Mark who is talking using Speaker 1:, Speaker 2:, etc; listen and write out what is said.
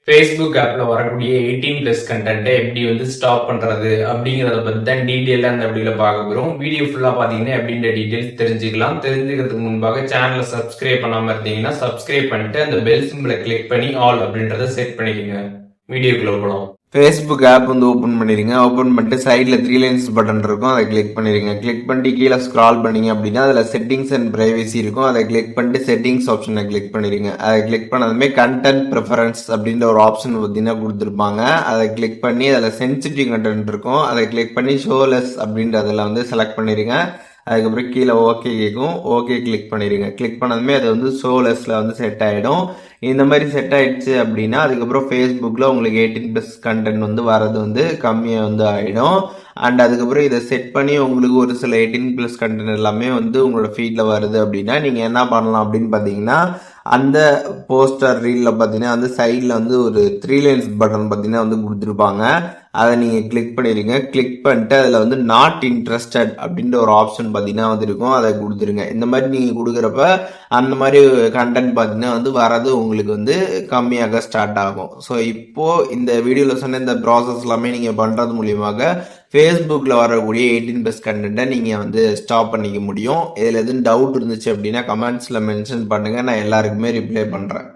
Speaker 1: Facebook ஆப்ல வரக்கூடிய 18+ கண்டென்ட்டை எப்படி வந்து ஸ்டாப் பண்றது அப்படிங்கிறத பத்தி தான் டீட்டெயிலாக இந்த வீடியோல பார்க்க போகிறோம். வீடியோ ஃபுல்லா பார்த்தீங்கன்னா எப்படின்ற டீட்டெயில்ஸ் தெரிஞ்சுக்கலாம். தெரிஞ்சுக்கிறதுக்கு முன்பாக சேனலை சப்ஸ்கிரைப் பண்ணாம இருந்தீங்கன்னா சப்ஸ்கிரைப் பண்ணிட்டு அந்த பெல் சிம்பிளை கிளிக் பண்ணி ஆல் அப்படின்றத செட் பண்ணிக்கோங்க. வீடியோக்குள்ள போகலாம்.
Speaker 2: ஃபேஸ்புக் ஆப் வந்து ஓப்பன் பண்ணிடுங்க. ஓப்பன் பண்ணிட்டு சைடில் 3 லைன்ஸ் பட்டன் இருக்கும், அதை கிளிக் பண்ணிடுங்க. கிளிக் பண்ணிட்டு கீழே ஸ்க்ரால் பண்ணீங்க அப்படின்னா அதில் செட்டிங்ஸ் அண்ட் பிரைவசி இருக்கும், அதை கிளிக் பண்ணிட்டு செட்டிங்ஸ் ஆப்ஷனை கிளிக் பண்ணிடுங்க. அதை கிளிக் பண்ணதுமே கண்டென்ட் ப்ரிஃபரன்ஸ் அப்படின்ற ஒரு ஆப்ஷன் பார்த்தீங்கன்னா கொடுத்துருப்பாங்க. அதை கிளிக் பண்ணி அதில் சென்சிட்டிவ் கண்டென்ட் இருக்கும், அதை கிளிக் பண்ணி ஷோலெஸ் அப்படின்றதில் வந்து செலக்ட் பண்ணிடுங்க. அதுக்கப்புறம் கீழே ஓகே கேட்கும், ஓகே கிளிக் பண்ணிடுங்க. கிளிக் பண்ணதுமே அது வந்து ஷோலெஸ்ல வந்து செட் ஆகிடும். இந்த மாதிரி செட் ஆயிடுச்சு அப்படின்னா அதுக்கப்புறம் ஃபேஸ்புக்கில் உங்களுக்கு 18+ கண்டென்ட் வந்து வரது வந்து கம்மியாக வந்து ஆகிடும். அண்ட் அதுக்கப்புறம் இதை செட் பண்ணி உங்களுக்கு ஒரு சில 18+ கண்டென்ட் எல்லாமே வந்து உங்களோட ஃபீல்டில் வருது அப்படின்னா நீங்கள் என்ன பண்ணலாம் அப்படின்னு பார்த்தீங்கன்னா, அந்த போஸ்டர் ரீலில் பார்த்தீங்கன்னா அந்த சைடில் வந்து ஒரு 3 லைன்ஸ் பட்டன் பார்த்தீங்கன்னா வந்து கொடுத்துருப்பாங்க. அதை நீங்கள் கிளிக் பண்ணிடுங்க. கிளிக் பண்ணிட்டு அதில் வந்து நாட் இன்ட்ரெஸ்டட் அப்படின்ற ஒரு ஆப்ஷன் பார்த்தீங்கன்னா வந்து இருக்கும், அதை கொடுத்துருங்க. இந்த மாதிரி நீங்கள் கொடுக்குறப்ப அந்த மாதிரி கண்டென்ட் பார்த்தீங்கன்னா வந்து வரது உங்களுக்கு வந்து கம்மியாக ஸ்டார்ட் ஆகும். ஸோ இப்போது இந்த வீடியோவில் சொன்ன இந்த ப்ராசஸ் எல்லாமே நீங்கள் பண்ணுறது மூலியமாக ஃபேஸ்புக்கில் வரக்கூடிய 18+ கண்டென்ட்டை நீங்கள் வந்து ஸ்டாப் பண்ணிக்க முடியும். இதில் எதுவும் டவுட் இருந்துச்சு அப்படின்னா கமெண்ட்ஸில் மென்ஷன் பண்ணுங்கள், நான் எல்லாருக்குமே ரிப்ளை பண்ணுறேன்.